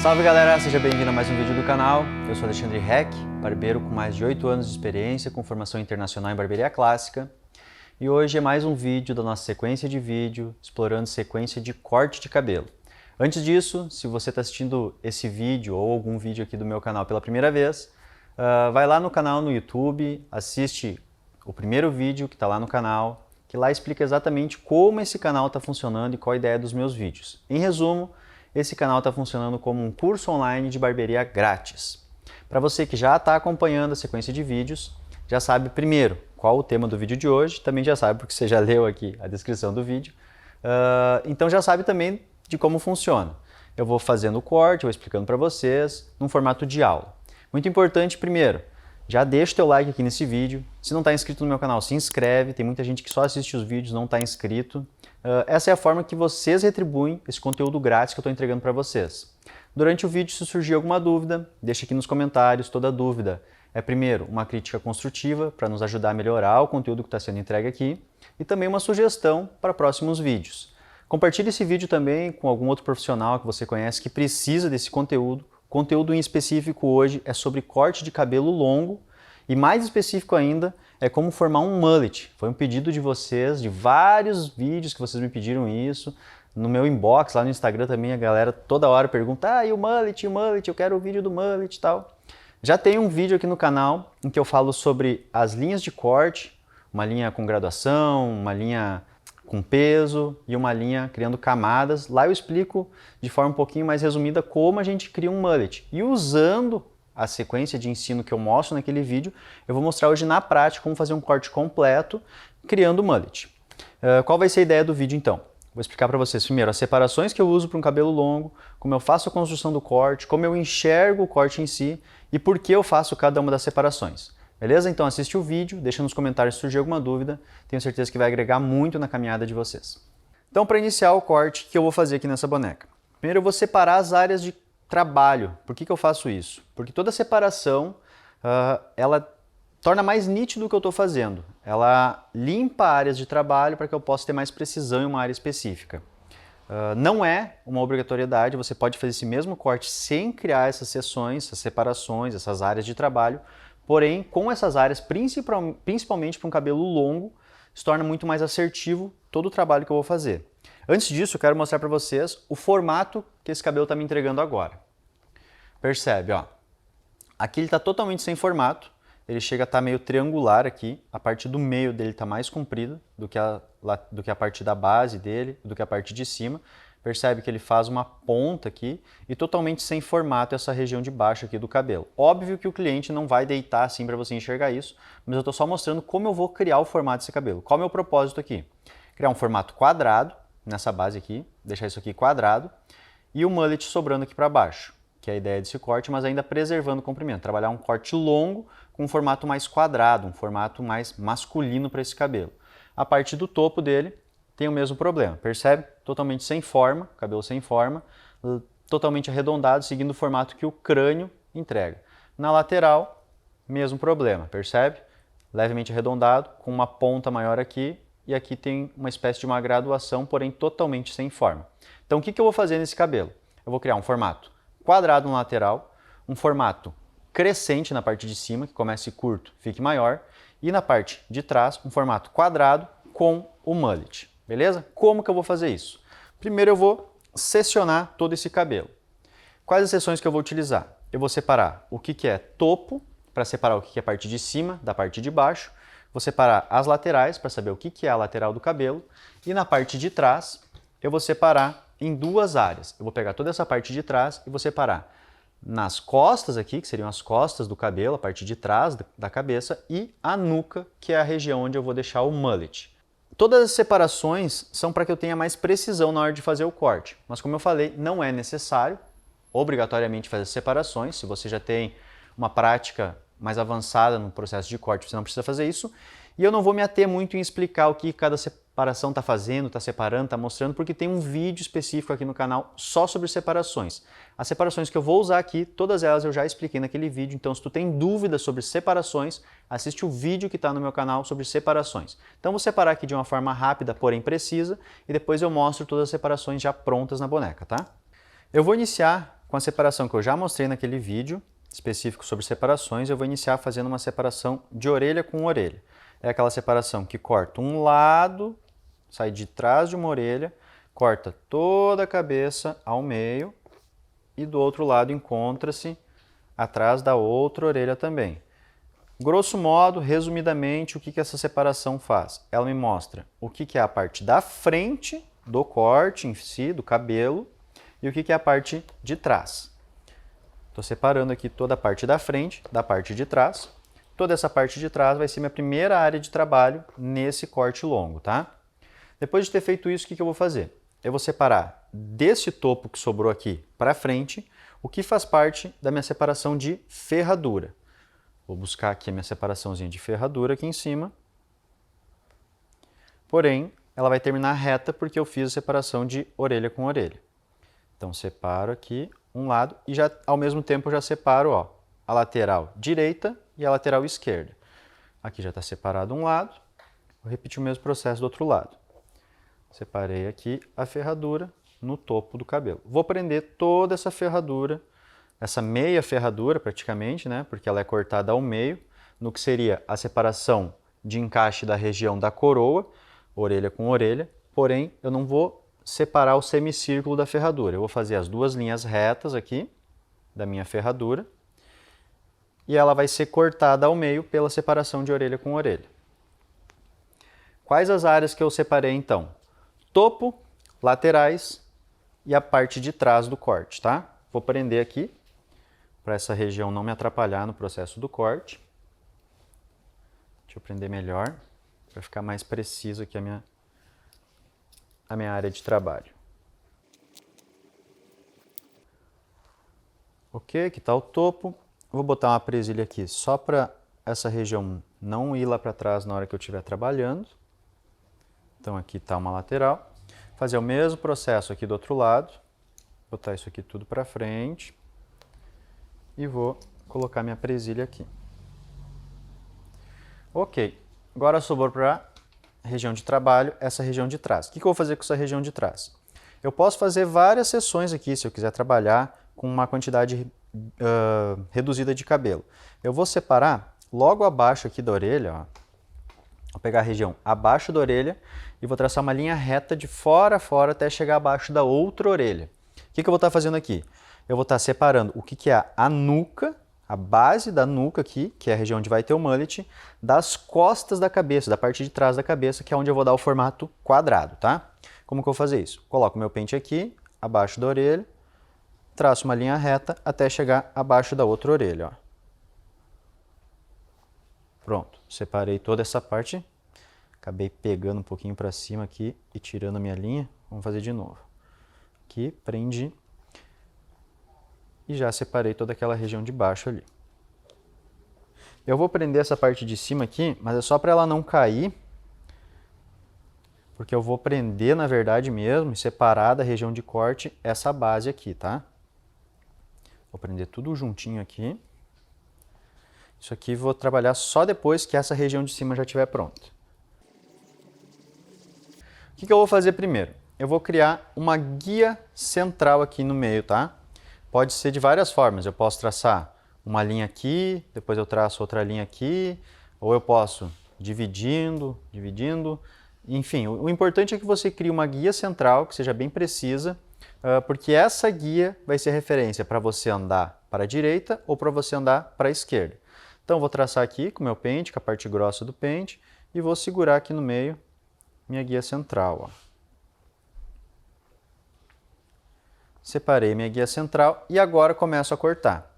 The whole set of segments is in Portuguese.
Salve galera, seja bem-vindo a mais um vídeo do canal. Eu sou Alexandre Heck, barbeiro com mais de 8 anos de experiência, com formação internacional em barbearia clássica. E hoje é mais um vídeo da nossa sequência de vídeo, explorando sequência de corte de cabelo. Antes disso, se você está assistindo esse vídeo ou algum vídeo aqui do meu canal pela primeira vez, vai lá no canal no YouTube, assiste o primeiro vídeo que está lá no canal, que lá explica exatamente como esse canal está funcionando e qual a ideia dos meus vídeos. Em resumo, esse canal está funcionando como um curso online de barbearia grátis. Para você que já está acompanhando a sequência de vídeos, já sabe primeiro qual o tema do vídeo de hoje, também já sabe porque você já leu aqui a descrição do vídeo, então já sabe também de como funciona. Eu vou fazendo o corte, vou explicando para vocês, num formato de aula. Muito importante, primeiro, já deixa o teu like aqui nesse vídeo. Se não está inscrito no meu canal, se inscreve. Tem muita gente que só assiste os vídeos, não está inscrito. Essa é a forma que vocês retribuem esse conteúdo grátis que eu estou entregando para vocês. Durante o vídeo, se surgir alguma dúvida, deixa aqui nos comentários. Toda dúvida é, primeiro, uma crítica construtiva para nos ajudar a melhorar o conteúdo que está sendo entregue aqui e também uma sugestão para próximos vídeos. Compartilhe esse vídeo também com algum outro profissional que você conhece que precisa desse conteúdo. O conteúdo em específico hoje é sobre corte de cabelo longo e, mais específico ainda, é como formar um mullet. Foi um pedido de vocês, de vários vídeos que vocês me pediram isso. No meu inbox, lá no Instagram também, a galera toda hora pergunta: e o mullet, eu quero o vídeo do mullet e tal. Já tem um vídeo aqui no canal em que eu falo sobre as linhas de corte, uma linha com graduação, uma linha com peso e uma linha criando camadas. Lá eu explico de forma um pouquinho mais resumida como a gente cria um mullet. E usando a sequência de ensino que eu mostro naquele vídeo, eu vou mostrar hoje na prática como fazer um corte completo criando mullet. Qual vai ser a ideia do vídeo então? Vou explicar para vocês primeiro as separações que eu uso para um cabelo longo, como eu faço a construção do corte, como eu enxergo o corte em si e por que eu faço cada uma das separações. Beleza? Então assiste o vídeo, deixa nos comentários se surgir alguma dúvida, tenho certeza que vai agregar muito na caminhada de vocês. Então, para iniciar o corte, o que eu vou fazer aqui nessa boneca? Primeiro eu vou separar as áreas de trabalho. Por que eu faço isso? Porque toda separação, ela torna mais nítido o que eu estou fazendo. Ela limpa áreas de trabalho para que eu possa ter mais precisão em uma área específica. Não é uma obrigatoriedade, você pode fazer esse mesmo corte sem criar essas seções, essas separações, essas áreas de trabalho. Porém, com essas áreas, principalmente para um cabelo longo, se torna muito mais assertivo todo o trabalho que eu vou fazer. Antes disso, eu quero mostrar para vocês o formato que esse cabelo está me entregando agora. Percebe, ó. Aqui ele está totalmente sem formato, ele chega a estar meio triangular aqui, a parte do meio dele está mais comprida do que a parte da base dele, do que a parte de cima. Percebe que ele faz uma ponta aqui e totalmente sem formato essa região de baixo aqui do cabelo. Óbvio que o cliente não vai deitar assim para você enxergar isso, mas eu estou só mostrando como eu vou criar o formato desse cabelo. Qual é o meu propósito aqui? Criar um formato quadrado nessa base aqui, deixar isso aqui quadrado e o mullet sobrando aqui para baixo, que é a ideia desse corte, mas ainda preservando o comprimento. Trabalhar um corte longo com um formato mais quadrado, um formato mais masculino para esse cabelo. A parte do topo dele tem o mesmo problema, percebe? Totalmente sem forma, cabelo sem forma, totalmente arredondado, seguindo o formato que o crânio entrega. Na lateral, mesmo problema, percebe? Levemente arredondado, com uma ponta maior aqui, e aqui tem uma espécie de uma graduação, porém totalmente sem forma. Então o que eu vou fazer nesse cabelo? Eu vou criar um formato quadrado na lateral, um formato crescente na parte de cima, que comece curto, fique maior, e na parte de trás, um formato quadrado com o mullet. Beleza? Como que eu vou fazer isso? Primeiro eu vou seccionar todo esse cabelo. Quais as seções que eu vou utilizar? Eu vou separar o que é topo, para separar o que é a parte de cima da parte de baixo. Vou separar as laterais, para saber o que é a lateral do cabelo. E na parte de trás, eu vou separar em duas áreas. Eu vou pegar toda essa parte de trás e vou separar nas costas aqui, que seriam as costas do cabelo, a parte de trás da cabeça, e a nuca, que é a região onde eu vou deixar o mullet. Todas as separações são para que eu tenha mais precisão na hora de fazer o corte, mas como eu falei, não é necessário obrigatoriamente fazer separações. Se você já tem uma prática mais avançada no processo de corte, você não precisa fazer isso. E eu não vou me ater muito em explicar o que cada separação está fazendo, está separando, está mostrando, porque tem um vídeo específico aqui no canal só sobre separações. As separações que eu vou usar aqui, todas elas eu já expliquei naquele vídeo, então se tu tem dúvidas sobre separações, assiste o vídeo que está no meu canal sobre separações. Então vou separar aqui de uma forma rápida, porém precisa, e depois eu mostro todas as separações já prontas na boneca, tá? Eu vou iniciar com a separação que eu já mostrei naquele vídeo específico sobre separações, eu vou iniciar fazendo uma separação de orelha com orelha. É aquela separação que corta um lado, sai de trás de uma orelha, corta toda a cabeça ao meio e do outro lado encontra-se atrás da outra orelha também. Grosso modo, resumidamente, o que essa separação faz? Ela me mostra o que é a parte da frente do corte em si, do cabelo, e o que é a parte de trás. Estou separando aqui toda a parte da frente da parte de trás. Toda essa parte de trás vai ser minha primeira área de trabalho nesse corte longo, tá? Depois de ter feito isso, o que eu vou fazer? Eu vou separar desse topo que sobrou aqui para frente o que faz parte da minha separação de ferradura. Vou buscar aqui a minha separaçãozinha de ferradura aqui em cima. Porém, ela vai terminar reta porque eu fiz a separação de orelha com orelha. Então, separo aqui um lado e já, ao mesmo tempo, eu já separo ó, a lateral direita e a lateral esquerda. Aqui já está separado um lado. Vou repetir o mesmo processo do outro lado. Separei aqui a ferradura no topo do cabelo. Vou prender toda essa ferradura, essa meia ferradura praticamente, né? Porque ela é cortada ao meio, no que seria a separação de encaixe da região da coroa, orelha com orelha, porém eu não vou separar o semicírculo da ferradura. Eu vou fazer as duas linhas retas aqui da minha ferradura e ela vai ser cortada ao meio pela separação de orelha com orelha. Quais as áreas que eu separei então? Topo, laterais e a parte de trás do corte, tá? Vou prender aqui para essa região não me atrapalhar no processo do corte. Deixa eu prender melhor para ficar mais preciso aqui a minha área de trabalho. Ok, aqui está o topo. Vou botar uma presilha aqui só para essa região não ir lá para trás na hora que eu estiver trabalhando. Então aqui está uma lateral. Fazer o mesmo processo aqui do outro lado. Botar isso aqui tudo para frente. E vou colocar minha presilha aqui. Ok, agora sobrou para a região de trabalho, essa região de trás. O que eu vou fazer com essa região de trás? Eu posso fazer várias seções aqui, se eu quiser trabalhar com uma quantidade reduzida de cabelo. Eu vou separar logo abaixo aqui da orelha, ó. Vou pegar a região abaixo da orelha e vou traçar uma linha reta de fora a fora até chegar abaixo da outra orelha. O que eu vou estar fazendo aqui? Eu vou estar separando o que é a nuca, a base da nuca aqui, que é a região onde vai ter o mullet, das costas da cabeça, da parte de trás da cabeça, que é onde eu vou dar o formato quadrado, tá? Como que eu vou fazer isso? Coloco meu pente aqui, abaixo da orelha, traço uma linha reta até chegar abaixo da outra orelha, ó. Pronto, separei toda essa parte, acabei pegando um pouquinho para cima aqui e tirando a minha linha. Vamos fazer de novo. Aqui, prendi e já separei toda aquela região de baixo ali. Eu vou prender essa parte de cima aqui, mas é só para ela não cair, porque eu vou prender, na verdade mesmo, e separar da região de corte essa base aqui, tá? Vou prender tudo juntinho aqui. Isso aqui vou trabalhar só depois que essa região de cima já estiver pronta. O que eu vou fazer primeiro? Eu vou criar uma guia central aqui no meio, tá? Pode ser de várias formas. Eu posso traçar uma linha aqui, depois eu traço outra linha aqui, ou eu posso dividindo. Enfim, o importante é que você crie uma guia central que seja bem precisa, porque essa guia vai ser referência para você andar para a direita ou para você andar para a esquerda. Então, vou traçar aqui com o meu pente, com a parte grossa do pente, e vou segurar aqui no meio minha guia central, ó. Separei minha guia central e agora começo a cortar.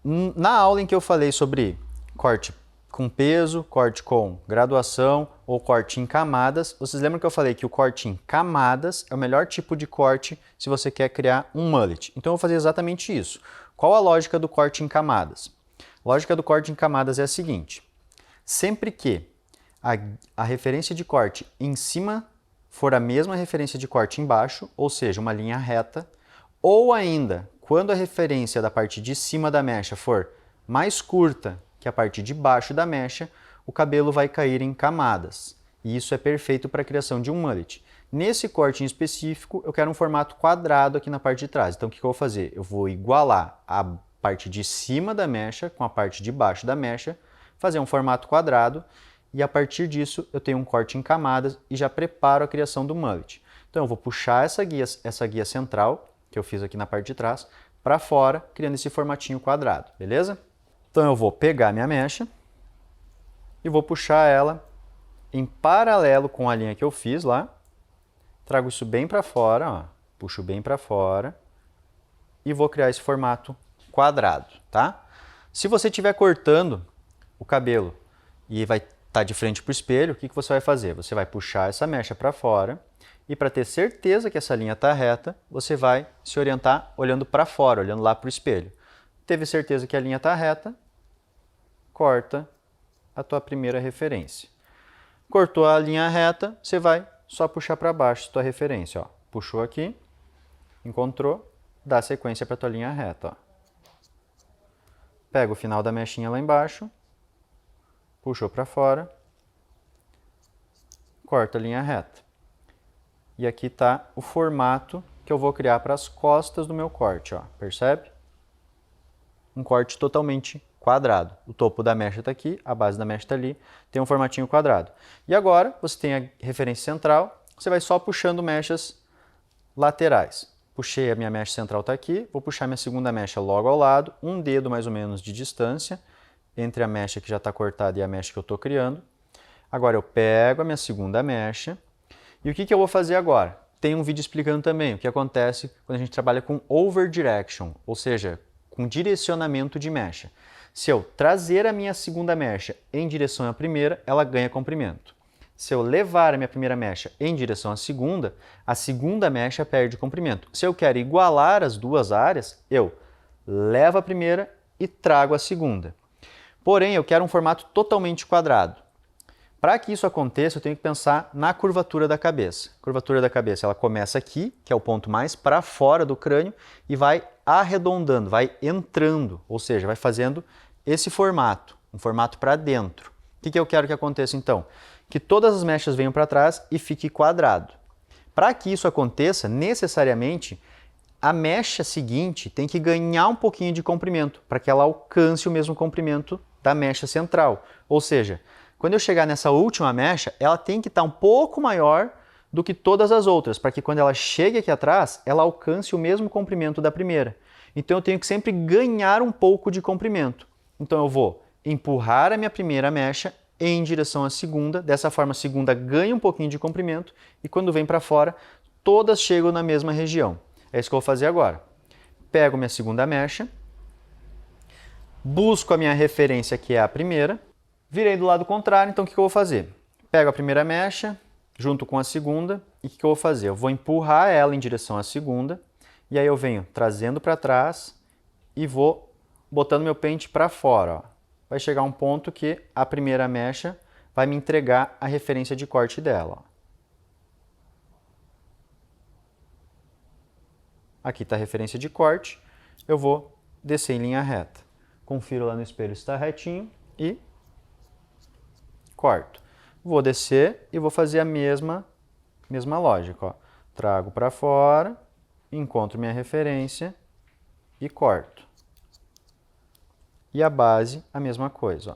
Na aula em que eu falei sobre corte com peso, corte com graduação ou corte em camadas, vocês lembram que eu falei que o corte em camadas é o melhor tipo de corte se você quer criar um mullet. Então, eu vou fazer exatamente isso. Qual a lógica do corte em camadas? A lógica do corte em camadas é a seguinte: sempre que a referência de corte em cima for a mesma referência de corte embaixo, ou seja, uma linha reta, ou ainda, quando a referência da parte de cima da mecha for mais curta que a parte de baixo da mecha, o cabelo vai cair em camadas. E isso é perfeito para a criação de um mullet. Nesse corte em específico, eu quero um formato quadrado aqui na parte de trás. Então, o que eu vou fazer? Eu vou igualar a parte de cima da mecha com a parte de baixo da mecha, fazer um formato quadrado, e a partir disso eu tenho um corte em camadas e já preparo a criação do mullet. Então, eu vou puxar essa guia central, que eu fiz aqui na parte de trás, para fora, criando esse formatinho quadrado, beleza? Então, eu vou pegar minha mecha e vou puxar ela em paralelo com a linha que eu fiz lá. Trago isso bem para fora, ó. Puxo bem para fora e vou criar esse formato quadrado, tá? Se você estiver cortando o cabelo e vai estar de frente para o espelho, o que você vai fazer? Você vai puxar essa mecha para fora e para ter certeza que essa linha está reta, você vai se orientar olhando para fora, olhando lá para o espelho. Teve certeza que a linha está reta, corta a tua primeira referência. Cortou a linha reta, você vai só puxar para baixo a tua referência. Ó. Puxou aqui, encontrou, dá sequência para a tua linha reta. Ó. Pega o final da mechinha lá embaixo, puxou para fora, corta a linha reta. E aqui está o formato que eu vou criar para as costas do meu corte. Ó. Percebe? Um corte totalmente quadrado. O topo da mecha está aqui, a base da mecha está ali, tem um formatinho quadrado. E agora, você tem a referência central, você vai só puxando mechas laterais. Puxei a minha mecha central, está aqui, vou puxar minha segunda mecha logo ao lado, um dedo mais ou menos de distância entre a mecha que já está cortada e a mecha que eu estou criando. Agora eu pego a minha segunda mecha, e o que eu vou fazer agora? Tem um vídeo explicando também o que acontece quando a gente trabalha com over direction, ou seja, com direcionamento de mecha. Se eu trazer a minha segunda mecha em direção à primeira, ela ganha comprimento. Se eu levar a minha primeira mecha em direção à a segunda mecha perde comprimento. Se eu quero igualar as duas áreas, eu levo a primeira e trago a segunda. Porém, eu quero um formato totalmente quadrado. Para que isso aconteça, eu tenho que pensar na curvatura da cabeça. A curvatura da cabeça ela começa aqui, que é o ponto mais para fora do crânio, e vai arredondando, vai entrando, ou seja, vai fazendo esse formato, um formato para dentro. O que eu quero que aconteça então? Que todas as mechas venham para trás e fique quadrado. Para que isso aconteça, necessariamente, a mecha seguinte tem que ganhar um pouquinho de comprimento, para que ela alcance o mesmo comprimento da mecha central. Ou seja, quando eu chegar nessa última mecha, ela tem que estar um pouco maior do que todas as outras, para que quando ela chegue aqui atrás, ela alcance o mesmo comprimento da primeira. Então eu tenho que sempre ganhar um pouco de comprimento. Então eu vou empurrar a minha primeira mecha em direção à segunda, dessa forma a segunda ganha um pouquinho de comprimento e quando vem para fora, todas chegam na mesma região. É isso que eu vou fazer agora. Pego minha segunda mecha, busco a minha referência que é a primeira, virei do lado contrário, então o que eu vou fazer? Pego a primeira mecha junto com a segunda e o que eu vou fazer? Eu vou empurrar ela em direção à segunda e aí eu venho trazendo para trás e vou botando meu pente para fora. Ó. Vai chegar um ponto que a primeira mecha vai me entregar a referência de corte dela. Ó. Aqui está a referência de corte, eu vou descer em linha reta. Confiro lá no espelho se está retinho e corto. Vou descer e vou fazer a mesma lógica. Ó. Trago para fora, encontro minha referência e corto. E a base, a mesma coisa. Ó.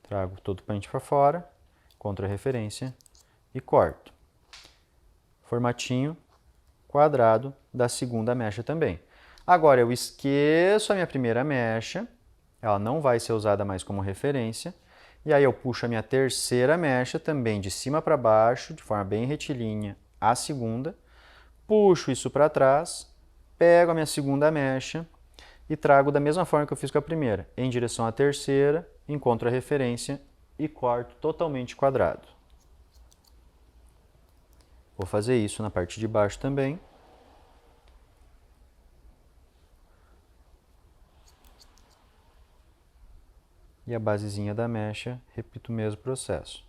Trago todo o pente para fora, encontro a referência e corto. Formatinho quadrado da segunda mecha também. Agora eu esqueço a minha primeira mecha, ela não vai ser usada mais como referência, e aí eu puxo a minha terceira mecha também de cima para baixo, de forma bem retilínea, a segunda, puxo isso para trás, pego a minha segunda mecha e trago da mesma forma que eu fiz com a primeira, em direção à terceira, encontro a referência e corto totalmente quadrado. Vou fazer isso na parte de baixo também. E a basezinha da mecha, repito o mesmo processo.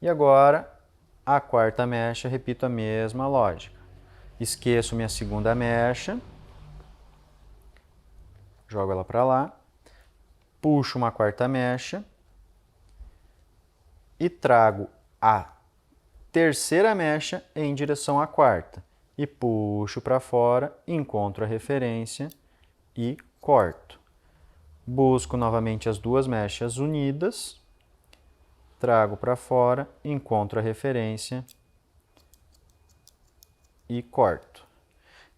E agora, a quarta mecha, repito a mesma lógica. Esqueço minha segunda mecha, jogo ela para lá, puxo uma quarta mecha e trago a terceira mecha em direção à quarta. E puxo para fora, encontro a referência e corto. Busco novamente as duas mechas unidas, trago para fora, encontro a referência e corto.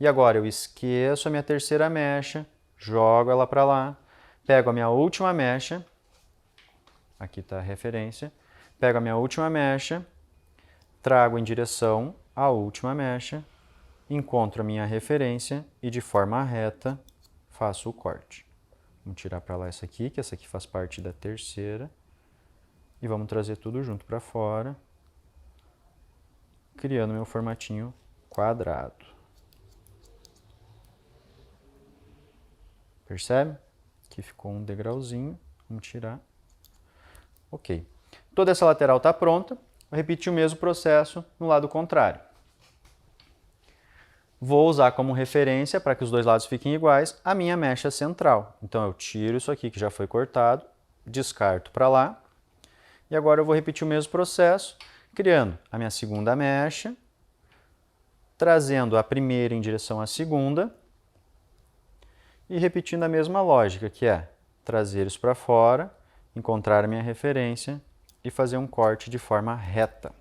E agora eu esqueço a minha terceira mecha, jogo ela para lá, pego a minha última mecha, aqui está a referência, pego a minha última mecha, trago em direção à última mecha, encontro a minha referência e de forma reta faço o corte. Vamos tirar para lá essa aqui, que essa aqui faz parte da terceira. E vamos trazer tudo junto para fora, criando meu formatinho quadrado. Percebe? Aqui ficou um degrauzinho, vamos tirar. Ok. Toda essa lateral está pronta, vou repetir o mesmo processo no lado contrário. Vou usar como referência, para que os dois lados fiquem iguais, a minha mecha central. Então eu tiro isso aqui que já foi cortado, descarto para lá. E agora eu vou repetir o mesmo processo, criando a minha segunda mecha, trazendo a primeira em direção à segunda e repetindo a mesma lógica, que é trazer isso para fora, encontrar a minha referência e fazer um corte de forma reta.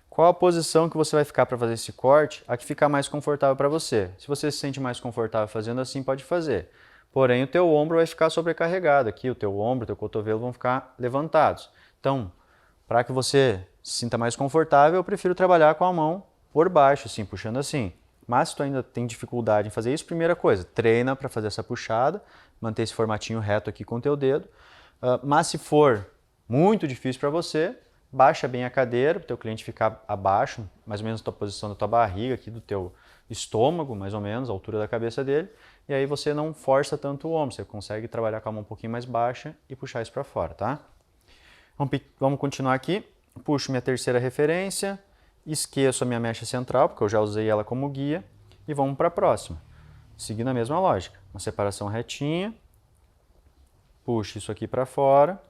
Qual a posição que você vai ficar para fazer esse corte? A que ficar mais confortável para você. Se você se sente mais confortável fazendo assim, pode fazer. Porém, o teu ombro vai ficar sobrecarregado aqui, o teu ombro, o teu cotovelo vão ficar levantados. Então, para que você se sinta mais confortável, eu prefiro trabalhar com a mão por baixo, assim, puxando assim. Mas se tu ainda tem dificuldade em fazer isso, primeira coisa, treina para fazer essa puxada, manter esse formatinho reto aqui com o teu dedo. Mas se for muito difícil para você, baixa bem a cadeira, para o teu cliente ficar abaixo, mais ou menos a posição da tua barriga, aqui do teu estômago, mais ou menos, a altura da cabeça dele. E aí você não força tanto o ombro, você consegue trabalhar com a mão um pouquinho mais baixa e puxar isso para fora, tá? Vamos continuar aqui. Puxo minha terceira referência, esqueço a minha mecha central, porque eu já usei ela como guia, e vamos para a próxima. Seguindo a mesma lógica, uma separação retinha, puxo isso aqui para fora,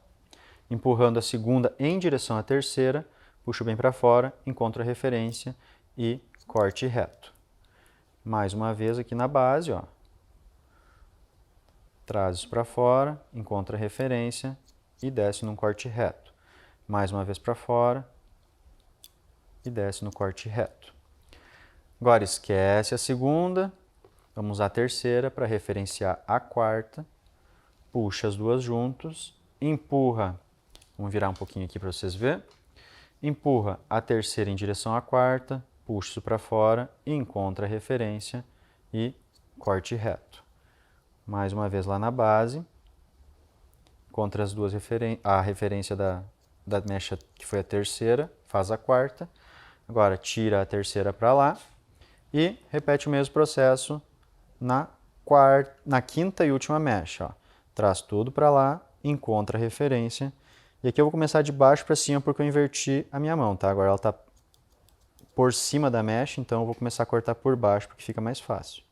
empurrando a segunda em direção à terceira, puxo bem para fora, encontro a referência e corte reto. Mais uma vez aqui na base, ó. Traz isso para fora, encontra a referência e desce num corte reto. Mais uma vez para fora e desce no corte reto. Agora esquece a segunda, vamos usar a terceira para referenciar a quarta, puxa as duas juntos, empurra, vamos virar um pouquinho aqui para vocês verem, empurra a terceira em direção à quarta, puxa isso para fora, encontra a referência e corte reto. Mais uma vez lá na base, encontra as duas a referência da mecha que foi a terceira, faz a quarta, agora tira a terceira para lá e repete o mesmo processo na quinta e última mecha. Ó. Traz tudo para lá, encontra a referência e aqui eu vou começar de baixo para cima porque eu inverti a minha mão, tá? Agora ela está por cima da mecha, então eu vou começar a cortar por baixo porque fica mais fácil.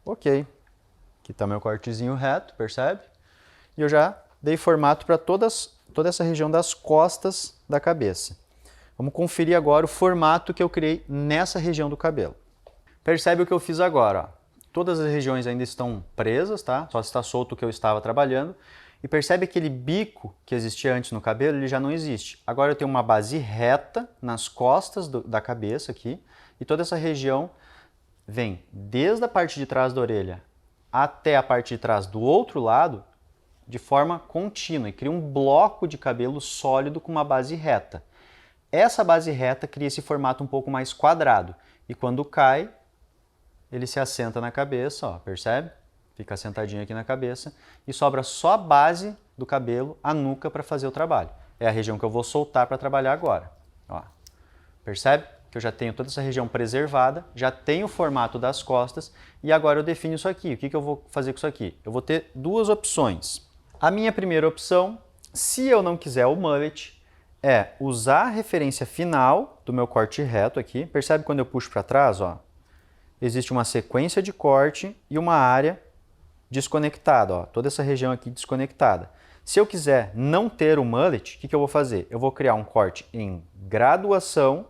Ok, aqui está meu cortezinho reto, percebe? E eu já dei formato para toda essa região das costas da cabeça. Vamos conferir agora o formato que eu criei nessa região do cabelo. Percebe o que eu fiz agora, ó. Todas as regiões ainda estão presas, tá? Só está solto o que eu estava trabalhando. E percebe aquele bico que existia antes no cabelo, ele já não existe. Agora eu tenho uma base reta nas costas da cabeça aqui, e toda essa região vem desde a parte de trás da orelha até a parte de trás do outro lado de forma contínua e cria um bloco de cabelo sólido com uma base reta. Essa base reta cria esse formato um pouco mais quadrado e quando cai, ele se assenta na cabeça, ó, percebe? Fica assentadinho aqui na cabeça e sobra só a base do cabelo, a nuca, para fazer o trabalho. É a região que eu vou soltar para trabalhar agora. Ó, percebe? Que eu já tenho toda essa região preservada, já tenho o formato das costas e agora eu defino isso aqui. O que eu vou fazer com isso aqui? Eu vou ter duas opções. A minha primeira opção, se eu não quiser o mullet, é usar a referência final do meu corte reto aqui. Percebe quando eu puxo para trás, ó? Existe uma sequência de corte e uma área desconectada, ó, toda essa região aqui desconectada. Se eu quiser não ter o mullet, o que eu vou fazer? Eu vou criar um corte em graduação,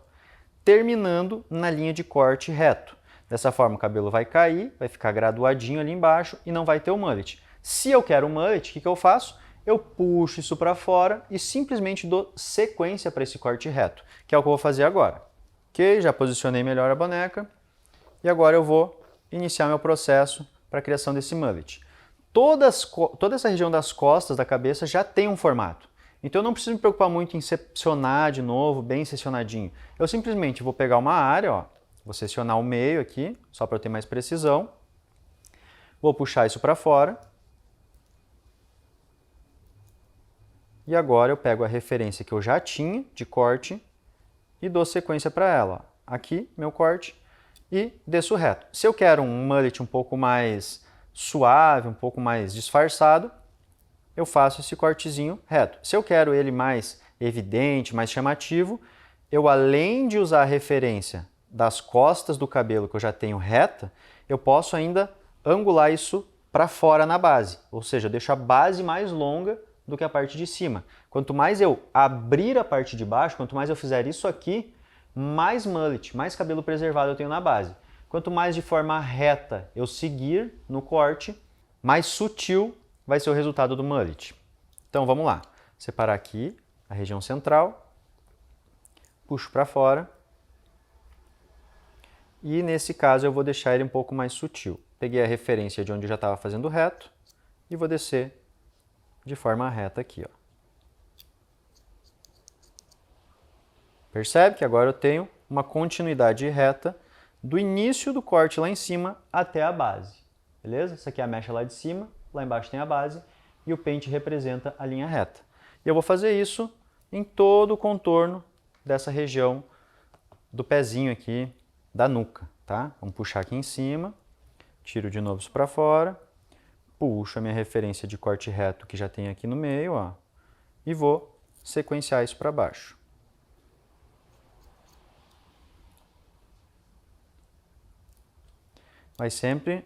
terminando na linha de corte reto. Dessa forma o cabelo vai cair, vai ficar graduadinho ali embaixo e não vai ter o mullet. Se eu quero o mullet, o que eu faço? Eu puxo isso para fora e simplesmente dou sequência para esse corte reto, que é o que eu vou fazer agora. Ok, já posicionei melhor a boneca e agora eu vou iniciar meu processo para a criação desse mullet. Toda essa região das costas da cabeça já tem um formato. Então eu não preciso me preocupar muito em seccionar de novo, bem seccionadinho. Eu simplesmente vou pegar uma área, ó, vou seccionar o meio aqui, só para eu ter mais precisão. Vou puxar isso para fora. E agora eu pego a referência que eu já tinha de corte e dou sequência para ela. Ó. Aqui, meu corte, e desço reto. Se eu quero um mullet um pouco mais suave, um pouco mais disfarçado, eu faço esse cortezinho reto. Se eu quero ele mais evidente, mais chamativo, eu além de usar a referência das costas do cabelo que eu já tenho reta, eu posso ainda angular isso para fora na base. Ou seja, eu deixo a base mais longa do que a parte de cima. Quanto mais eu abrir a parte de baixo, quanto mais eu fizer isso aqui, mais mullet, mais cabelo preservado eu tenho na base. Quanto mais de forma reta eu seguir no corte, mais sutil vai ser o resultado do mullet. Então vamos lá. Separar aqui a região central, puxo para fora e nesse caso eu vou deixar ele um pouco mais sutil. Peguei a referência de onde eu já estava fazendo reto e vou descer de forma reta aqui, ó. Percebe que agora eu tenho uma continuidade reta do início do corte lá em cima até a base, beleza? Essa aqui é a mecha lá de cima, lá embaixo tem a base e o pente representa a linha reta. E eu vou fazer isso em todo o contorno dessa região do pezinho aqui da nuca, tá? Vamos puxar aqui em cima, tiro de novo isso para fora, puxo a minha referência de corte reto que já tem aqui no meio, ó, e vou sequenciar isso para baixo. Mas sempre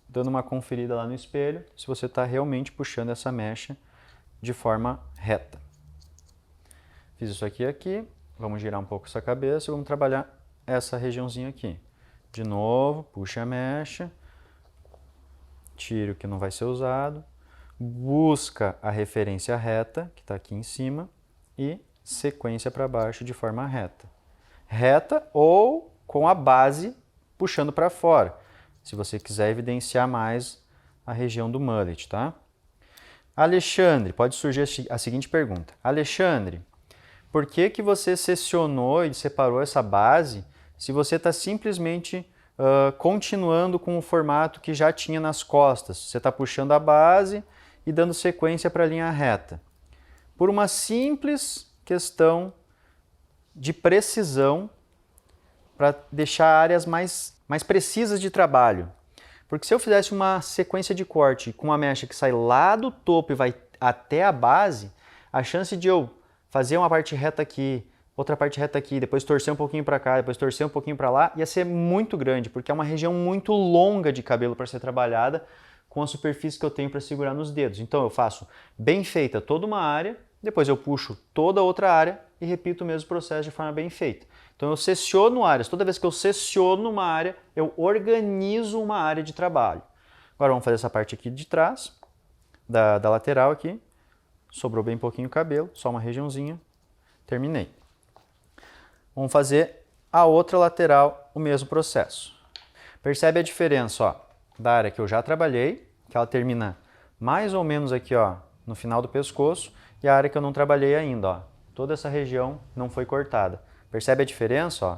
dando uma conferida lá no espelho se você está realmente puxando essa mecha de forma reta. Fiz isso aqui, vamos girar um pouco essa cabeça e vamos trabalhar essa regiãozinha aqui. De novo, puxa a mecha, tiro o que não vai ser usado, busca a referência reta, que está aqui em cima, e sequência para baixo de forma reta. Reta ou com a base puxando para fora, se você quiser evidenciar mais a região do mullet, tá? Alexandre, pode surgir a seguinte pergunta. Alexandre, por que você seccionou e separou essa base se você está simplesmente continuando com o formato que já tinha nas costas? Você está puxando a base e dando sequência para a linha reta. Por uma simples questão de precisão, para deixar áreas mais precisas de trabalho. Porque se eu fizesse uma sequência de corte com uma mecha que sai lá do topo e vai até a base, a chance de eu fazer uma parte reta aqui, outra parte reta aqui, depois torcer um pouquinho para cá, depois torcer um pouquinho para lá, ia ser muito grande, porque é uma região muito longa de cabelo para ser trabalhada com a superfície que eu tenho para segurar nos dedos. Então eu faço bem feita toda uma área, depois eu puxo toda outra área e repito o mesmo processo de forma bem feita. Então eu secciono áreas. Toda vez que eu secciono uma área, eu organizo uma área de trabalho. Agora vamos fazer essa parte aqui de trás, da lateral aqui. Sobrou bem pouquinho o cabelo, só uma regiãozinha. Terminei. Vamos fazer a outra lateral, o mesmo processo. Percebe a diferença, ó, da área que eu já trabalhei, que ela termina mais ou menos aqui, ó, no final do pescoço, e a área que eu não trabalhei ainda, ó. Toda essa região não foi cortada. Percebe a diferença? Ó?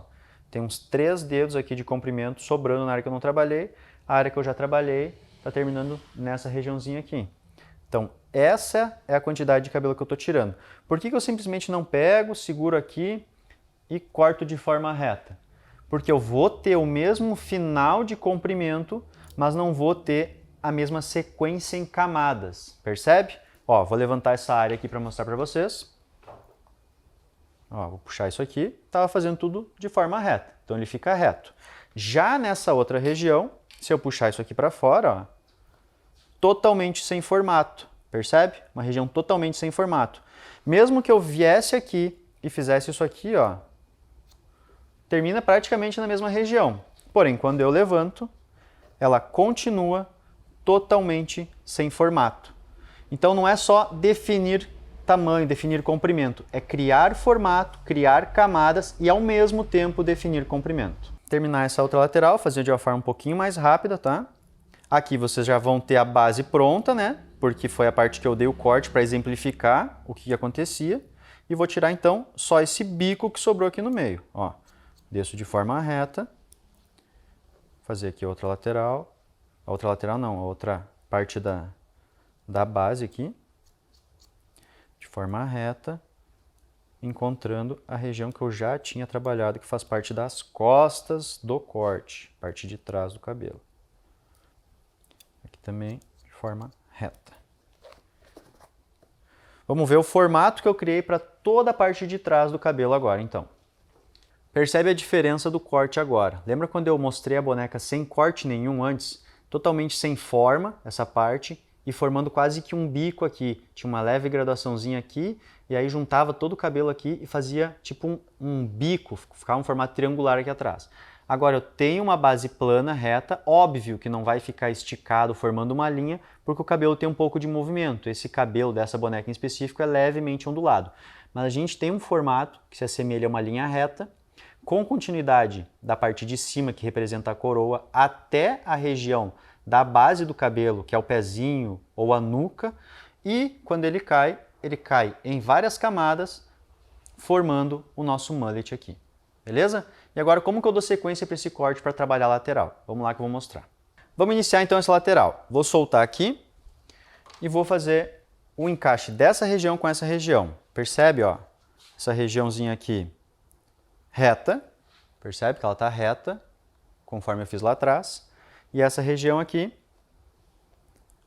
Tem uns 3 dedos aqui de comprimento sobrando na área que eu não trabalhei. A área que eu já trabalhei está terminando nessa regiãozinha aqui. Então, essa é a quantidade de cabelo que eu estou tirando. Por que eu simplesmente não pego, seguro aqui e corto de forma reta? Porque eu vou ter o mesmo final de comprimento, mas não vou ter a mesma sequência em camadas. Percebe? Ó, vou levantar essa área aqui para mostrar para vocês. Ó, vou puxar isso aqui. Estava fazendo tudo de forma reta, então ele fica reto. Já nessa outra região, se eu puxar isso aqui para fora, ó, totalmente sem formato, percebe? Uma região totalmente sem formato. Mesmo que eu viesse aqui e fizesse isso aqui, ó, termina praticamente na mesma região. Porém, quando eu levanto, ela continua totalmente sem formato. Então não é só definir tamanho, definir comprimento, é criar formato, criar camadas e ao mesmo tempo definir comprimento. Terminar essa outra lateral, fazer de uma forma um pouquinho mais rápida, tá? Aqui vocês já vão ter a base pronta, né? Porque foi a parte que eu dei o corte para exemplificar o que acontecia. E vou tirar então só esse bico que sobrou aqui no meio, ó. Desço de forma reta, fazer aqui outra lateral não, a outra parte da base aqui, de forma reta, encontrando a região que eu já tinha trabalhado, que faz parte das costas do corte, parte de trás do cabelo. Aqui também de forma reta. Vamos ver o formato que eu criei para toda a parte de trás do cabelo agora, então. Percebe a diferença do corte agora. Lembra quando eu mostrei a boneca sem corte nenhum antes? Totalmente sem forma, essa parte, e formando quase que um bico aqui. Tinha uma leve graduaçãozinha aqui, e aí juntava todo o cabelo aqui e fazia tipo um bico, ficava um formato triangular aqui atrás. Agora eu tenho uma base plana, reta, óbvio que não vai ficar esticado formando uma linha, porque o cabelo tem um pouco de movimento. Esse cabelo dessa boneca em específico é levemente ondulado. Mas a gente tem um formato que se assemelha a uma linha reta, com continuidade da parte de cima, que representa a coroa, até a região da base do cabelo, que é o pezinho ou a nuca, e quando ele cai em várias camadas, formando o nosso mullet aqui. Beleza? E agora, como que eu dou sequência para esse corte para trabalhar a lateral? Vamos lá que eu vou mostrar. Vamos iniciar então essa lateral. Vou soltar aqui e vou fazer o encaixe dessa região com essa região. Percebe, ó? Essa regiãozinha aqui reta, percebe que ela está reta, conforme eu fiz lá atrás. E essa região aqui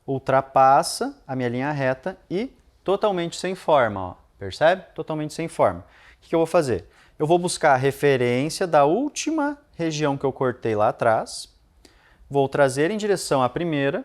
ultrapassa a minha linha reta e totalmente sem forma, ó. Percebe? Totalmente sem forma. O que eu vou fazer? Eu vou buscar a referência da última região que eu cortei lá atrás, vou trazer em direção à primeira,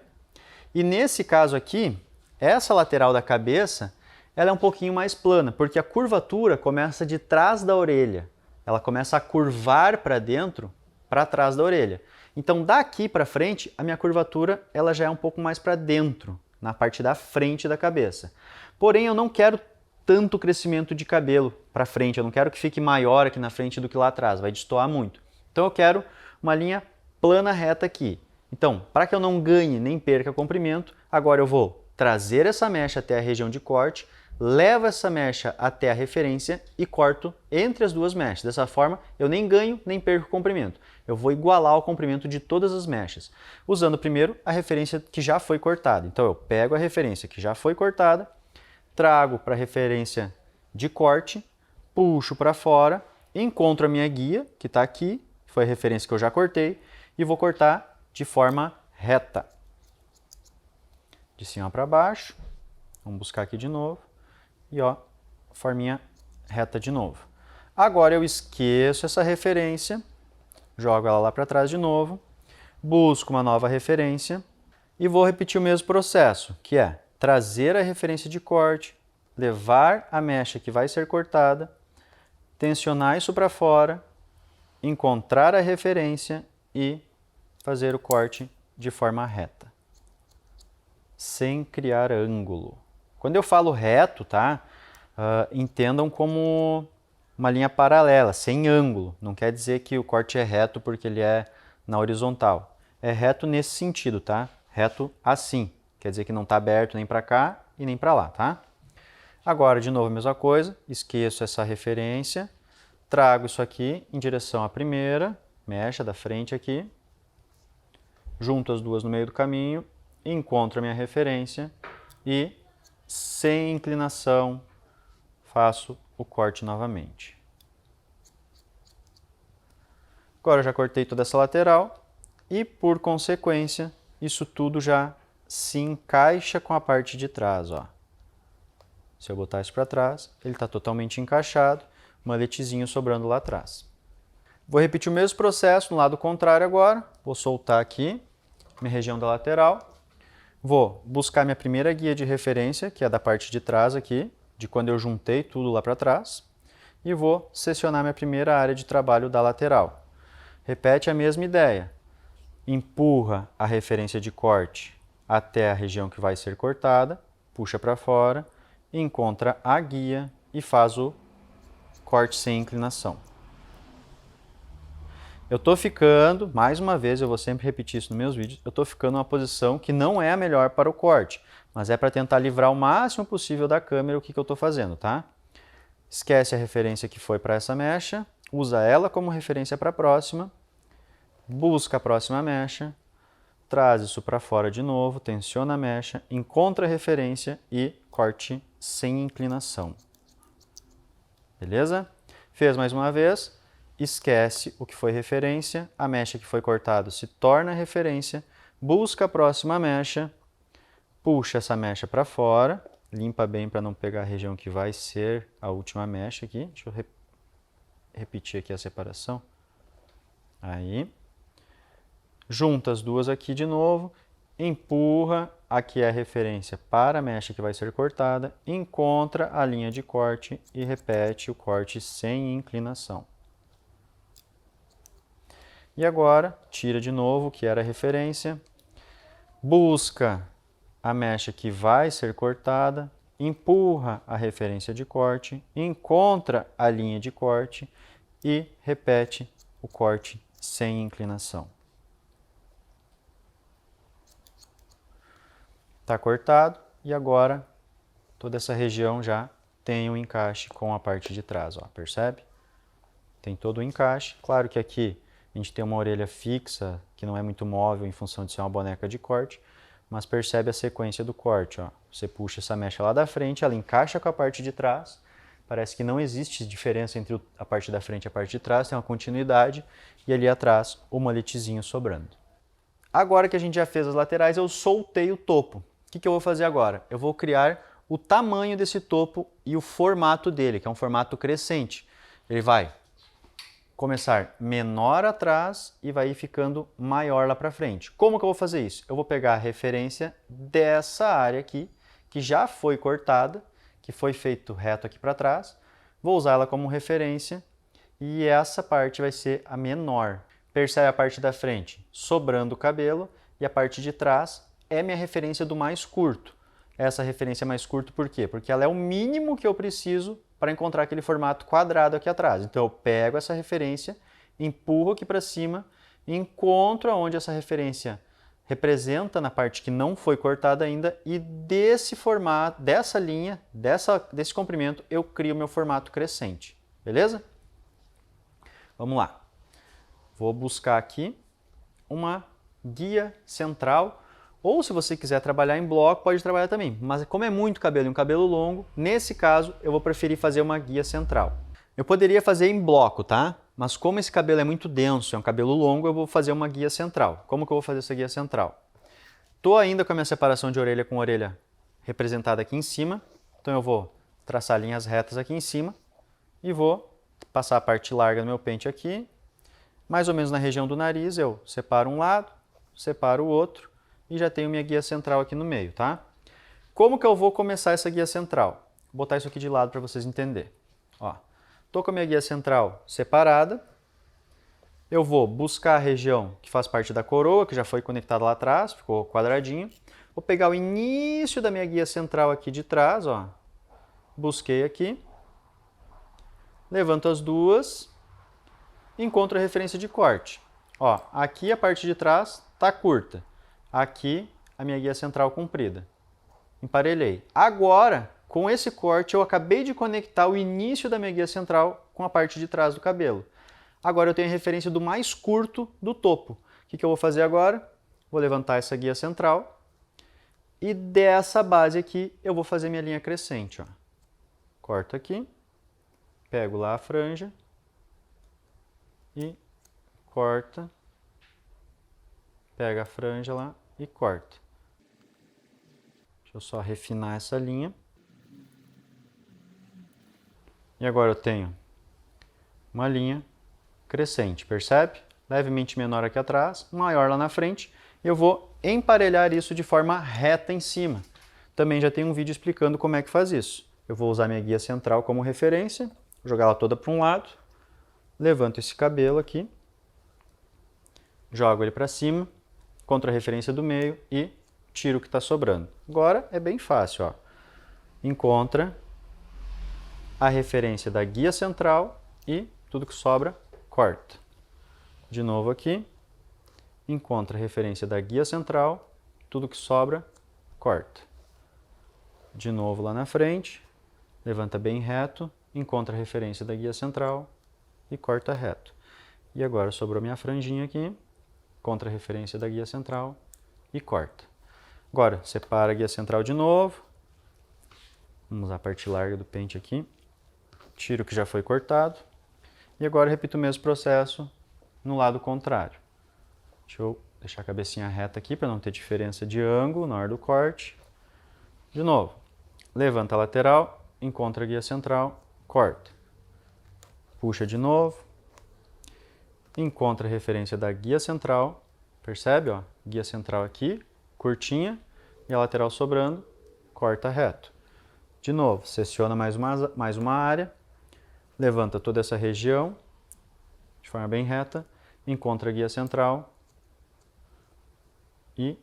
e nesse caso aqui, essa lateral da cabeça, ela é um pouquinho mais plana, porque a curvatura começa de trás da orelha. Ela começa a curvar para dentro, para trás da orelha. Então daqui para frente, a minha curvatura ela já é um pouco mais para dentro, na parte da frente da cabeça. Porém, eu não quero tanto crescimento de cabelo para frente, eu não quero que fique maior aqui na frente do que lá atrás, vai destoar muito. Então eu quero uma linha plana reta aqui. Então, para que eu não ganhe nem perca comprimento, agora eu vou trazer essa mecha até a região de corte, levo essa mecha até a referência e corto entre as duas mechas. Dessa forma, eu nem ganho nem perco comprimento. Eu vou igualar o comprimento de todas as mechas, usando primeiro a referência que já foi cortada. Então eu pego a referência que já foi cortada, trago para a referência de corte, puxo para fora, encontro a minha guia, que está aqui, foi a referência que eu já cortei, e vou cortar de forma reta. De cima para baixo, vamos buscar aqui de novo, e ó, forminha reta de novo. Agora eu esqueço essa referência, jogo ela lá para trás de novo, busco uma nova referência e vou repetir o mesmo processo, que é trazer a referência de corte, levar a mecha que vai ser cortada, tensionar isso para fora, encontrar a referência e fazer o corte de forma reta, sem criar ângulo. Quando eu falo reto, tá? Entendam como uma linha paralela, sem ângulo. Não quer dizer que o corte é reto porque ele é na horizontal. É reto nesse sentido, tá? Reto assim. Quer dizer que não está aberto nem para cá e nem para lá, tá? Agora, de novo, a mesma coisa. Esqueço essa referência. Trago isso aqui em direção à primeira mecha da frente aqui. Junto as duas no meio do caminho. Encontro a minha referência e, sem inclinação, faço o corte novamente. Agora eu já cortei toda essa lateral e, por consequência, isso tudo já se encaixa com a parte de trás, ó. Se eu botar isso para trás, ele está totalmente encaixado, maletezinho sobrando lá atrás. Vou repetir o mesmo processo no lado contrário agora. Vou soltar aqui minha região da lateral. Vou buscar minha primeira guia de referência, que é da parte de trás aqui, de quando eu juntei tudo lá para trás. E vou secionar minha primeira área de trabalho da lateral. Repete a mesma ideia. Empurra a referência de corte até a região que vai ser cortada, puxa para fora, encontra a guia e faz o corte sem inclinação. Eu estou ficando, mais uma vez, eu vou sempre repetir isso nos meus vídeos, eu estou ficando numa posição que não é a melhor para o corte, mas é para tentar livrar o máximo possível da câmera o que eu estou fazendo, tá? Esquece a referência que foi para essa mecha, usa ela como referência para a próxima, busca a próxima mecha, traz isso para fora de novo, tensiona a mecha, encontra a referência e corte sem inclinação. Beleza? Fez mais uma vez, esquece o que foi referência, a mecha que foi cortada se torna referência, busca a próxima mecha, puxa essa mecha para fora, limpa bem para não pegar a região que vai ser a última mecha aqui. Deixa eu repetir aqui a separação. Aí. Junta as duas aqui de novo, empurra, aqui é a referência para a mecha que vai ser cortada, encontra a linha de corte e repete o corte sem inclinação. E agora, tira de novo o que era a referência, busca a mecha que vai ser cortada, empurra a referência de corte, encontra a linha de corte e repete o corte sem inclinação. Está cortado e agora toda essa região já tem um encaixe com a parte de trás, ó, percebe? Tem todo o encaixe. Claro que aqui a gente tem uma orelha fixa, que não é muito móvel em função de ser uma boneca de corte, mas percebe a sequência do corte, ó. Você puxa essa mecha lá da frente, ela encaixa com a parte de trás, parece que não existe diferença entre a parte da frente e a parte de trás, tem uma continuidade, e ali atrás o maletezinho sobrando. Agora que a gente já fez as laterais, eu soltei o topo. O que eu vou fazer agora? Eu vou criar o tamanho desse topo e o formato dele, que é um formato crescente. Ele vai começar menor atrás e vai ir ficando maior lá para frente. Como que eu vou fazer isso? Eu vou pegar a referência dessa área aqui, que já foi cortada, que foi feito reto aqui para trás, vou usar ela como referência e essa parte vai ser a menor. Percebe a parte da frente sobrando o cabelo e a parte de trás é minha referência do mais curto. Essa referência mais curta por quê? Porque ela é o mínimo que eu preciso para encontrar aquele formato quadrado aqui atrás. Então eu pego essa referência, empurro aqui para cima, encontro aonde essa referência representa na parte que não foi cortada ainda e desse formato, dessa linha, desse comprimento, eu crio meu formato crescente. Beleza? Vamos lá. Vou buscar aqui uma guia central. Ou se você quiser trabalhar em bloco, pode trabalhar também. Mas como é muito cabelo e um cabelo longo, nesse caso eu vou preferir fazer uma guia central. Eu poderia fazer em bloco, tá? Mas como esse cabelo é muito denso, é um cabelo longo, eu vou fazer uma guia central. Como que eu vou fazer essa guia central? Estou ainda com a minha separação de orelha com orelha representada aqui em cima. Então eu vou traçar linhas retas aqui em cima e vou passar a parte larga do meu pente aqui. Mais ou menos na região do nariz eu separo um lado, separo o outro. E já tenho minha guia central aqui no meio, tá? Como que eu vou começar essa guia central? Vou botar isso aqui de lado para vocês entenderem. Ó, tô com a minha guia central separada. Eu vou buscar a região que faz parte da coroa, que já foi conectada lá atrás, ficou quadradinho. Vou pegar o início da minha guia central aqui de trás, ó. Busquei aqui. Levanto as duas. Encontro a referência de corte. Ó, aqui a parte de trás tá curta. Aqui, a minha guia central comprida. Emparelhei. Agora, com esse corte, eu acabei de conectar o início da minha guia central com a parte de trás do cabelo. Agora eu tenho a referência do mais curto do topo. O que eu vou fazer agora? Vou levantar essa guia central e dessa base aqui eu vou fazer minha linha crescente. Ó. Corto aqui, pego lá a franja e corta, pega a franja lá e corta. Deixa eu só refinar essa linha. E agora eu tenho uma linha crescente, percebe? Levemente menor aqui atrás, maior lá na frente. E eu vou emparelhar isso de forma reta em cima. Também já tem um vídeo explicando como é que faz isso. Eu vou usar minha guia central como referência, jogar ela toda para um lado, levanto esse cabelo aqui, jogo ele para cima, contra a referência do meio e tiro o que está sobrando. Agora é bem fácil, ó. Encontra a referência da guia central e tudo que sobra, corta. De novo aqui, encontra a referência da guia central, tudo que sobra, corta. De novo lá na frente, levanta bem reto, encontra a referência da guia central e corta reto. E agora sobrou minha franjinha aqui, encontra a referência da guia central e corta. Agora, separa a guia central de novo. Vamos usar a parte larga do pente aqui. Tiro o que já foi cortado. E agora repito o mesmo processo no lado contrário. Deixa eu deixar a cabecinha reta aqui para não ter diferença de ângulo na hora do corte. De novo, levanta a lateral, encontra a guia central, corta. Puxa de novo, encontra a referência da guia central, percebe? Ó, guia central aqui, curtinha, e a lateral sobrando, corta reto. De novo, seciona mais uma área, levanta toda essa região, de forma bem reta, encontra a guia central e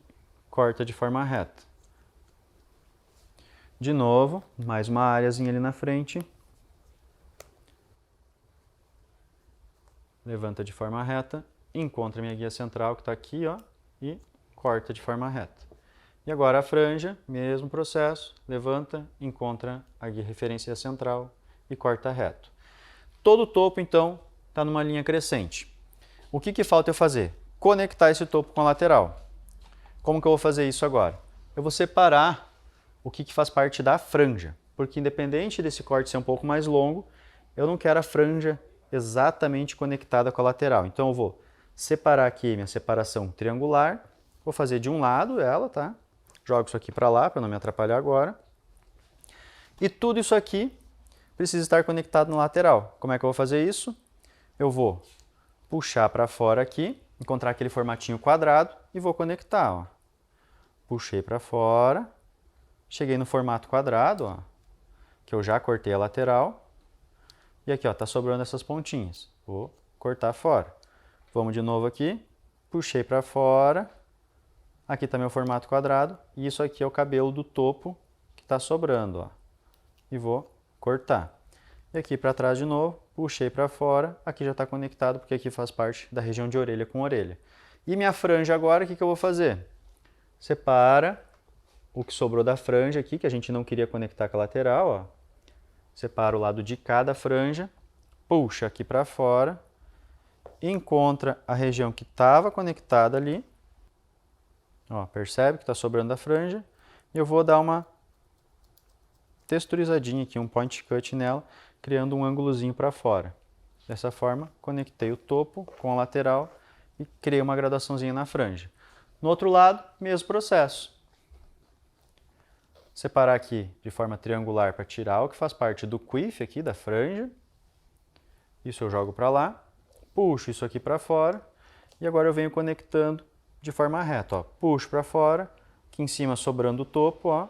corta de forma reta. De novo, mais uma areazinha ali na frente. Levanta de forma reta, encontra a minha guia central que está aqui, ó, e corta de forma reta. E agora a franja, mesmo processo, levanta, encontra a guia referência central e corta reto. Todo o topo, então, está numa linha crescente. O que falta eu fazer? Conectar esse topo com a lateral. Como que eu vou fazer isso agora? Eu vou separar o que faz parte da franja, porque independente desse corte ser um pouco mais longo, eu não quero a franja exatamente conectada com a lateral. Então eu vou separar aqui minha separação triangular, vou fazer de um lado ela, tá? Jogo isso aqui para lá, para não me atrapalhar agora. E tudo isso aqui precisa estar conectado na lateral. Como é que eu vou fazer isso? Eu vou puxar para fora aqui, encontrar aquele formatinho quadrado e vou conectar, ó. Puxei para fora, cheguei no formato quadrado, ó, que eu já cortei a lateral. E aqui, ó, tá sobrando essas pontinhas. Vou cortar fora. Vamos de novo aqui, puxei para fora. Aqui está meu formato quadrado e isso aqui é o cabelo do topo que está sobrando, ó. E vou cortar. E aqui para trás de novo, puxei para fora, aqui já está conectado porque aqui faz parte da região de orelha com orelha. E minha franja agora, o que eu vou fazer? Separa o que sobrou da franja aqui, que a gente não queria conectar com a lateral, ó. Separa o lado de cá da franja, puxa aqui para fora, encontra a região que estava conectada ali. Ó, percebe que está sobrando da franja. E eu vou dar uma texturizadinha aqui, um point cut nela, criando um ângulozinho para fora. Dessa forma, conectei o topo com a lateral e criei uma gradaçãozinha na franja. No outro lado, mesmo processo. Separar aqui de forma triangular para tirar o que faz parte do quiff aqui da franja. Isso eu jogo para lá. Puxo isso aqui para fora. E agora eu venho conectando de forma reta, ó. Puxo para fora, aqui em cima sobrando o topo, ó.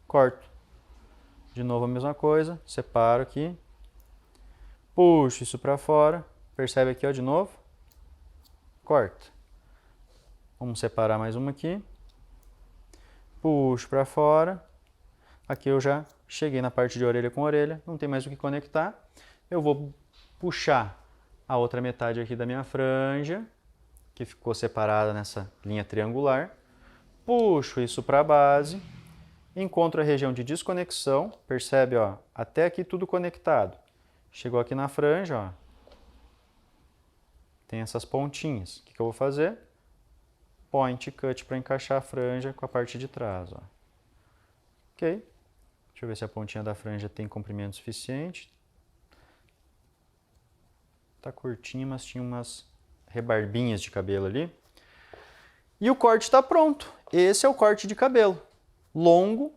Corto. De novo a mesma coisa, separo aqui. Puxo isso para fora, percebe aqui, ó, de novo. Corta. Vamos separar mais uma aqui. Puxo para fora. Aqui eu já cheguei na parte de orelha com orelha, não tem mais o que conectar. Eu vou puxar a outra metade aqui da minha franja, que ficou separada nessa linha triangular. Puxo isso para a base, encontro a região de desconexão, percebe, ó, até aqui tudo conectado. Chegou aqui na franja, ó, tem essas pontinhas. O que eu vou fazer? Point cut para encaixar a franja com a parte de trás, ó. Ok? Deixa eu ver se a pontinha da franja tem comprimento suficiente. Tá curtinho, mas tinha umas rebarbinhas de cabelo ali. E o corte está pronto. Esse é o corte de cabelo. Longo,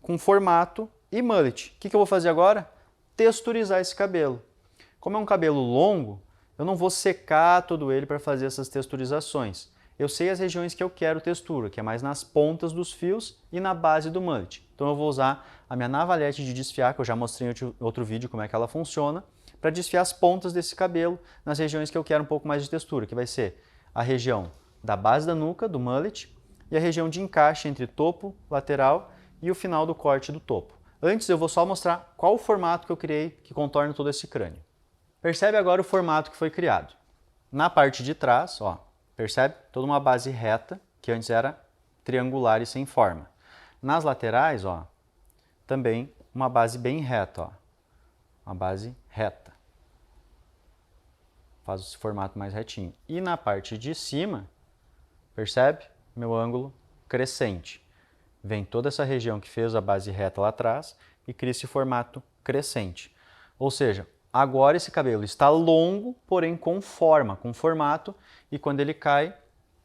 com formato e mullet. O que eu vou fazer agora? texturizar esse cabelo. Como é um cabelo longo, eu não vou secar todo ele para fazer essas texturizações. Eu sei as regiões que eu quero textura, que é mais nas pontas dos fios e na base do mullet. Então eu vou usar a minha navalhete de desfiar, que eu já mostrei em outro vídeo como é que ela funciona, para desfiar as pontas desse cabelo nas regiões que eu quero um pouco mais de textura, que vai ser a região da base da nuca, do mullet, e a região de encaixe entre topo, lateral e o final do corte do topo. Antes eu vou só mostrar qual o formato que eu criei que contorna todo esse crânio. Percebe agora o formato que foi criado. Na parte de trás, ó, percebe? Toda uma base reta, que antes era triangular e sem forma. Nas laterais, ó, também uma base bem reta, ó. Uma base reta. Faz esse formato mais retinho. E na parte de cima, percebe? Meu ângulo crescente. Vem toda essa região que fez a base reta lá atrás e cria esse formato crescente. Ou seja, agora esse cabelo está longo, porém com forma, com formato, e quando ele cai,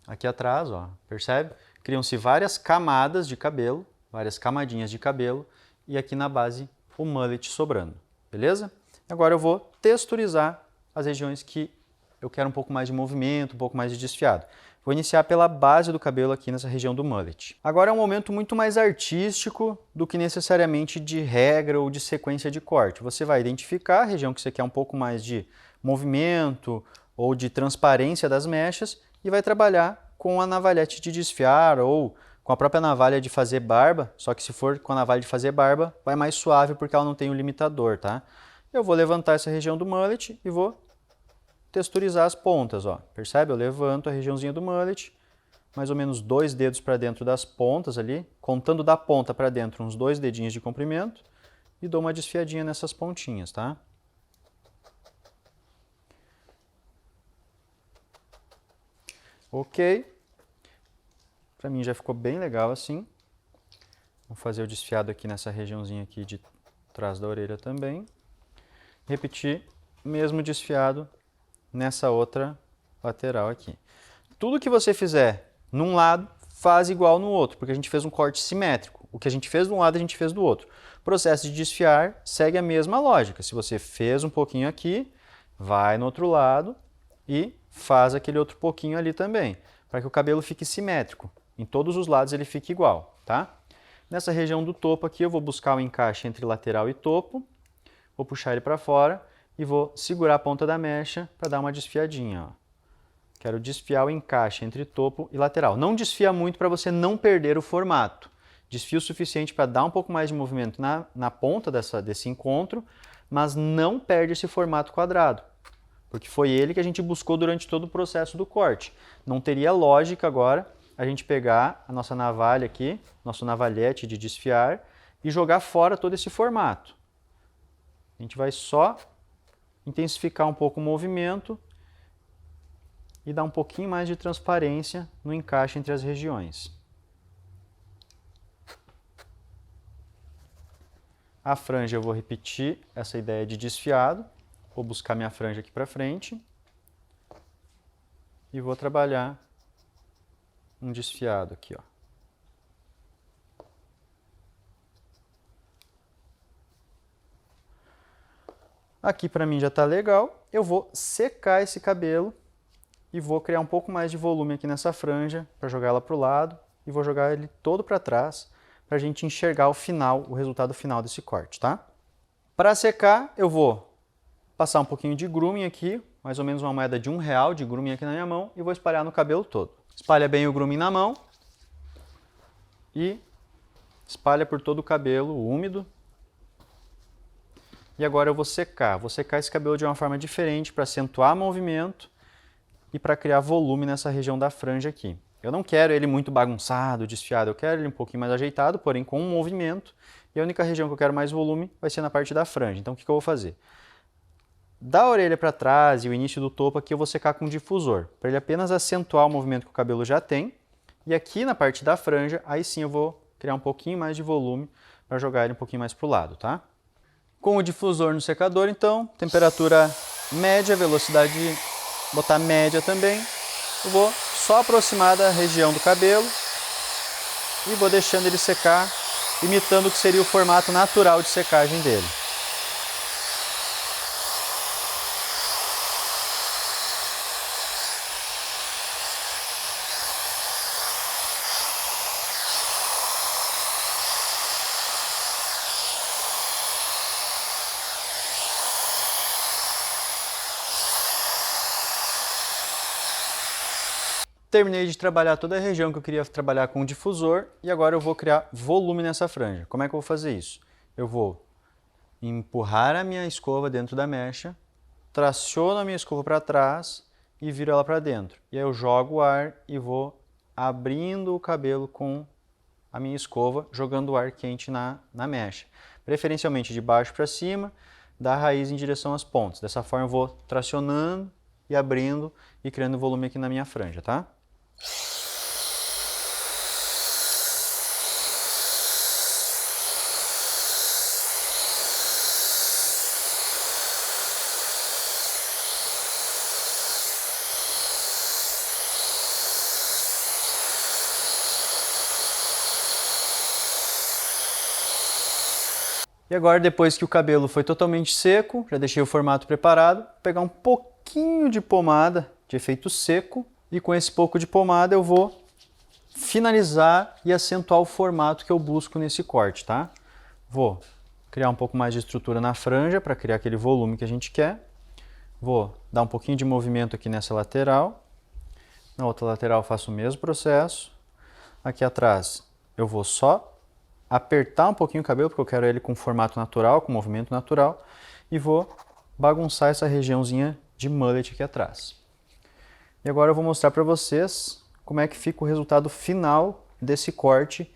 aqui atrás, ó, percebe? Criam-se várias camadas de cabelo, várias camadinhas de cabelo, e aqui na base o mullet sobrando, beleza? Agora eu vou texturizar as regiões que eu quero um pouco mais de movimento, um pouco mais de desfiado. Vou iniciar pela base do cabelo aqui nessa região do mullet. Agora é um momento muito mais artístico do que necessariamente de regra ou de sequência de corte. Você vai identificar a região que você quer um pouco mais de movimento ou de transparência das mechas e vai trabalhar com a navalhete de desfiar ou com a própria navalha de fazer barba, só que se for com a navalha de fazer barba, vai mais suave porque ela não tem o limitador, tá? Eu vou levantar essa região do mullet e vou texturizar as pontas, ó. Percebe? Eu levanto a regiãozinha do mullet, mais ou menos 2 dedos para dentro das pontas ali, contando da ponta para dentro uns 2 dedinhos de comprimento e dou uma desfiadinha nessas pontinhas, tá? Ok. Para mim já ficou bem legal assim. Vou fazer o desfiado aqui nessa regiãozinha aqui de trás da orelha também. Repetir o mesmo desfiado nessa outra lateral aqui. Tudo que você fizer num lado, faz igual no outro, porque a gente fez um corte simétrico. O que a gente fez de um lado, a gente fez do outro. O processo de desfiar segue a mesma lógica. Se você fez um pouquinho aqui, vai no outro lado e faz aquele outro pouquinho ali também, para que o cabelo fique simétrico. Em todos os lados ele fique igual, tá? Nessa região do topo aqui, eu vou buscar o encaixe entre lateral e topo, vou puxar ele para fora e vou segurar a ponta da mecha para dar uma desfiadinha, ó. Quero desfiar o encaixe entre topo e lateral. Não desfia muito para você não perder o formato. Desfia o suficiente para dar um pouco mais de movimento na ponta desse encontro, mas não perde esse formato quadrado, porque foi ele que a gente buscou durante todo o processo do corte. Não teria lógica agora a gente pegar a nossa navalha aqui, nosso navalhete de desfiar, e jogar fora todo esse formato. A gente vai só intensificar um pouco o movimento e dar um pouquinho mais de transparência no encaixe entre as regiões. A franja eu vou repetir essa ideia de desfiado, vou buscar minha franja aqui para frente e vou trabalhar um desfiado aqui, ó. Aqui para mim já está legal, eu vou secar esse cabelo e vou criar um pouco mais de volume aqui nessa franja para jogar ela para o lado e vou jogar ele todo para trás para a gente enxergar o final, o resultado final desse corte, tá? Para secar, eu vou passar um pouquinho de grooming aqui, mais ou menos uma moeda de R$1 de grooming aqui na minha mão e vou espalhar no cabelo todo. Espalha bem o grooming na mão e espalha por todo o cabelo úmido. E agora eu vou secar esse cabelo de uma forma diferente para acentuar o movimento e para criar volume nessa região da franja aqui. Eu não quero ele muito bagunçado, desfiado, eu quero ele um pouquinho mais ajeitado, porém com um movimento. E a única região que eu quero mais volume vai ser na parte da franja. Então o que eu vou fazer? Da orelha para trás e o início do topo aqui eu vou secar com um difusor, para ele apenas acentuar o movimento que o cabelo já tem. E aqui na parte da franja, aí sim eu vou criar um pouquinho mais de volume para jogar ele um pouquinho mais para o lado, tá? Com o difusor no secador, então, temperatura média, velocidade, botar média também. Eu vou só aproximar da região do cabelo e vou deixando ele secar, imitando o que seria o formato natural de secagem dele. Terminei de trabalhar toda a região que eu queria trabalhar com o difusor e agora eu vou criar volume nessa franja. Como é que eu vou fazer isso? Eu vou empurrar a minha escova dentro da mecha, traciono a minha escova para trás e viro ela para dentro. E aí eu jogo o ar e vou abrindo o cabelo com a minha escova, jogando o ar quente na mecha. Preferencialmente de baixo para cima, da raiz em direção às pontas. Dessa forma eu vou tracionando e abrindo e criando volume aqui na minha franja, tá? E agora, depois que o cabelo foi totalmente seco, já deixei o formato preparado, vou pegar um pouquinho de pomada de efeito seco e com esse pouco de pomada eu vou finalizar e acentuar o formato que eu busco nesse corte, tá? Vou criar um pouco mais de estrutura na franja para criar aquele volume que a gente quer. Vou dar um pouquinho de movimento aqui nessa lateral. Na outra lateral faço o mesmo processo. Aqui atrás eu vou só apertar um pouquinho o cabelo, porque eu quero ele com formato natural, com movimento natural, e vou bagunçar essa regiãozinha de mullet aqui atrás. E agora eu vou mostrar para vocês como é que fica o resultado final desse corte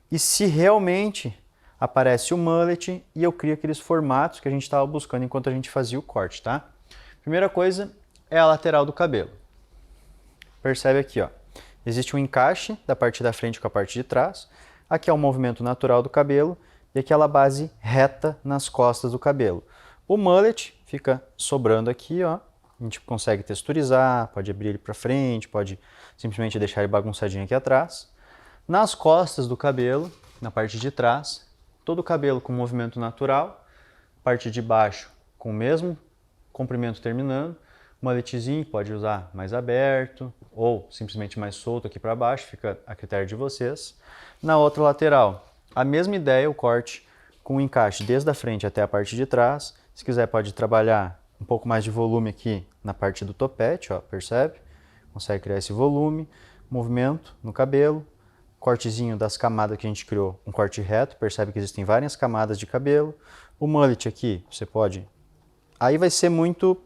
e se realmente aparece o mullet e eu crio aqueles formatos que a gente estava buscando enquanto a gente fazia o corte, tá? Primeira coisa é a lateral do cabelo. Percebe aqui, ó, existe um encaixe da parte da frente com a parte de trás. Aqui é o movimento natural do cabelo e aquela base reta nas costas do cabelo. O mullet fica sobrando aqui, ó. A gente consegue texturizar, pode abrir ele para frente, pode simplesmente deixar ele bagunçadinho aqui atrás. Nas costas do cabelo, na parte de trás, todo o cabelo com movimento natural, parte de baixo com o mesmo comprimento terminando. O mulletzinho pode usar mais aberto ou simplesmente mais solto aqui para baixo, fica a critério de vocês. Na outra lateral, a mesma ideia, o corte com o encaixe desde a frente até a parte de trás. Se quiser pode trabalhar um pouco mais de volume aqui na parte do topete, ó, percebe? Consegue criar esse volume, movimento no cabelo, cortezinho das camadas que a gente criou, um corte reto, percebe que existem várias camadas de cabelo. O mullet aqui, você pode... Aí vai ser muito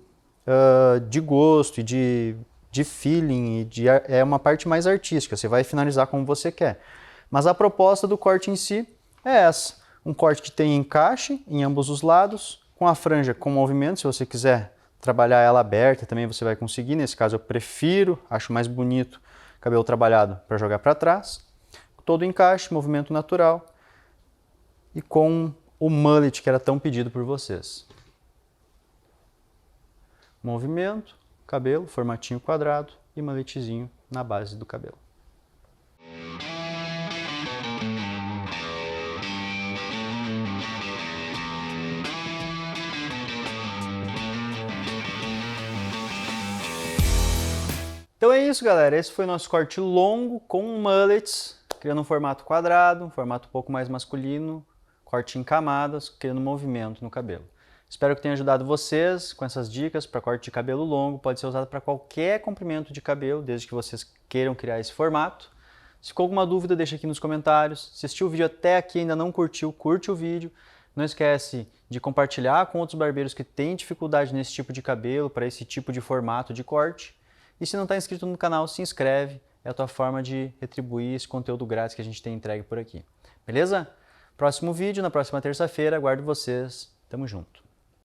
de gosto e de feeling, é uma parte mais artística, você vai finalizar como você quer. Mas a proposta do corte em si é essa, um corte que tem encaixe em ambos os lados, com a franja com movimento. Se você quiser trabalhar ela aberta também você vai conseguir, nesse caso eu prefiro, acho mais bonito cabelo trabalhado para jogar para trás. Todo encaixe, movimento natural e com o mullet que era tão pedido por vocês. Movimento, cabelo, formatinho quadrado e mulletzinho na base do cabelo. Então é isso, galera. Esse foi o nosso corte longo com mullets, criando um formato quadrado, um formato um pouco mais masculino, corte em camadas, criando movimento no cabelo. Espero que tenha ajudado vocês com essas dicas para corte de cabelo longo. Pode ser usado para qualquer comprimento de cabelo, desde que vocês queiram criar esse formato. Se ficou alguma dúvida, deixa aqui nos comentários. Se assistiu o vídeo até aqui e ainda não curtiu, curte o vídeo. Não esquece de compartilhar com outros barbeiros que têm dificuldade nesse tipo de cabelo, para esse tipo de formato de corte. E se não está inscrito no canal, se inscreve. É a tua forma de retribuir esse conteúdo grátis que a gente tem entregue por aqui. Beleza? Próximo vídeo, na próxima terça-feira. Aguardo vocês. Tamo junto.